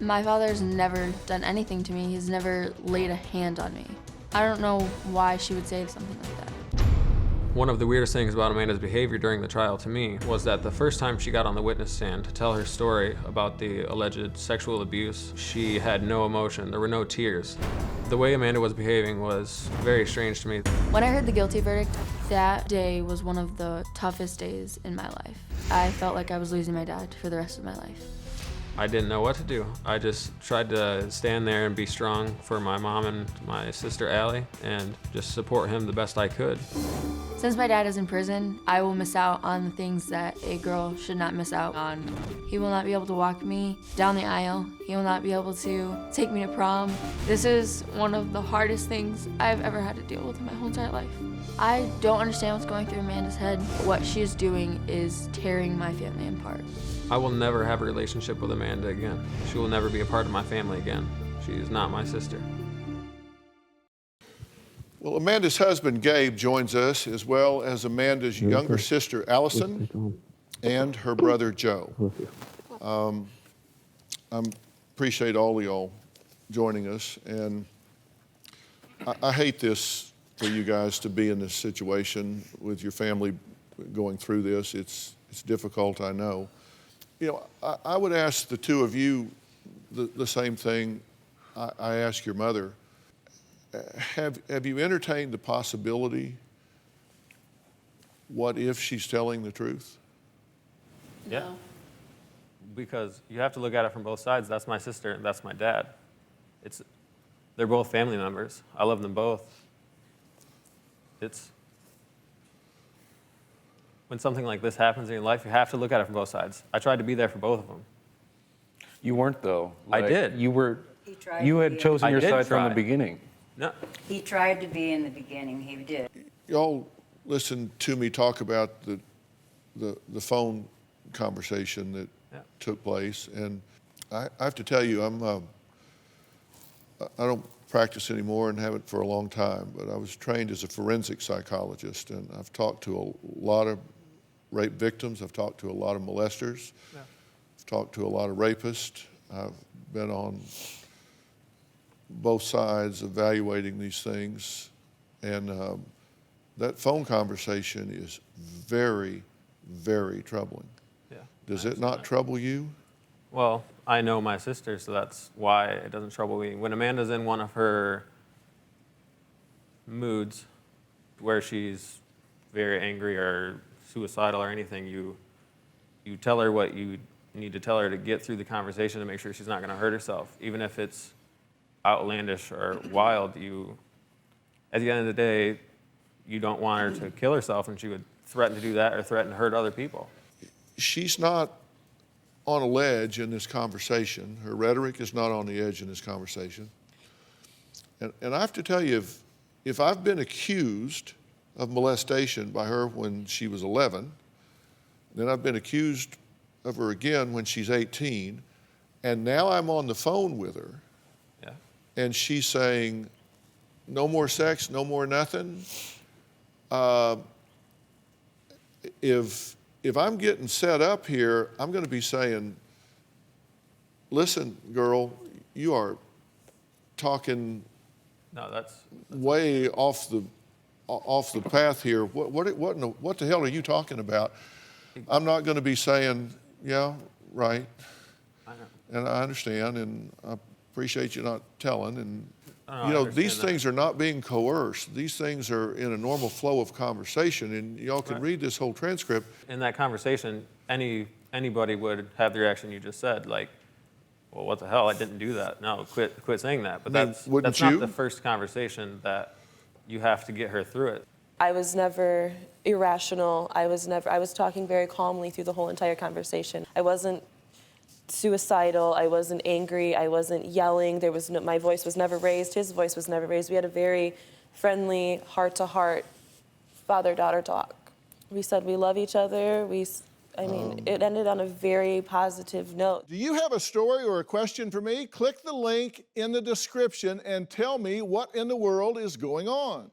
My father's never done anything to me. He's never laid a hand on me. I don't know why she would say something like that. One of the weirdest things about Amanda's behavior during the trial to me was that the first time she got on the witness stand to tell her story about the alleged sexual abuse, she had no emotion. There were no tears. The way Amanda was behaving was very strange to me. When I heard the guilty verdict, that day was one of the toughest days in my life. I felt like I was losing my dad for the rest of my life. I didn't know what to do. I just tried to stand there and be strong for my mom and my sister Allie and just support him the best I could. Since my dad is in prison, I will miss out on the things that a girl should not miss out on. He will not be able to walk me down the aisle. He will not be able to take me to prom. This is one of the hardest things I've ever had to deal with in my whole entire life. I don't understand what's going through Amanda's head. What she is doing is tearing my family apart. I will never have a relationship with Amanda again. She will never be a part of my family again. She is not my sister. Well, Amanda's husband, Gabe, joins us, as well as Amanda's younger sister, Allison, and her brother, Joe. I appreciate all of y'all joining us, and I hate this for you guys to be in this situation with your family going through this. It's difficult, I know. You know, I would ask the two of you the same thing I asked your mother. Have you entertained the possibility, what if she's telling the truth? Yeah. Because you have to look at it from both sides. That's my sister and that's my dad. They're both family members. I love them both. When something like this happens in your life, you have to look at it from both sides. I tried to be there for both of them. You weren't, though. I did. You had chosen your side from the beginning. No. He tried to be in the beginning, he did. Y'all listened to me talk about the phone conversation that took place, and I have to tell you, I don't practice anymore and haven't for a long time, but I was trained as a forensic psychologist, and I've talked to a lot of rape victims. I've talked to a lot of molesters. Yeah. I've talked to a lot of rapists. I've been on both sides evaluating these things, and that phone conversation is very, very troubling. Yeah. Does it not trouble you? Well, I know my sister, so that's why it doesn't trouble me. When Amanda's in one of her moods where she's very angry or suicidal or anything, you tell her what you need to tell her to get through the conversation to make sure she's not going to hurt herself. Even if it's outlandish or wild, at the end of the day, you don't want her to kill herself, and she would threaten to do that or threaten to hurt other people. She's not on a ledge in this conversation. Her rhetoric is not on the edge in this conversation. And I have to tell you, if I've been accused of molestation by her when she was 11, then I've been accused of her again when she's 18, and now I'm on the phone with her, and she's saying, no more sex, no more nothing. If I'm getting set up here, I'm going to be saying, listen, girl, you are talking that's way off the path here. What the hell are you talking about? I'm not going to be saying, yeah, right. I know. And I understand, and I appreciate you not telling. And these things are not being coerced. These things are in a normal flow of conversation, and y'all can read this whole transcript. In that conversation, anybody would have the reaction you just said, like, well, what the hell? I didn't do that. No, quit saying that. But that's not the first conversation that you have to get her through it. I was never irrational. I was talking very calmly through the whole entire conversation. I wasn't suicidal. I wasn't angry. I wasn't yelling. My voice was never raised. His voice was never raised. We had a very friendly, heart-to-heart, father-daughter talk. We said we love each other. It ended on a very positive note. Do you have a story or a question for me? Click the link in the description and tell me what in the world is going on.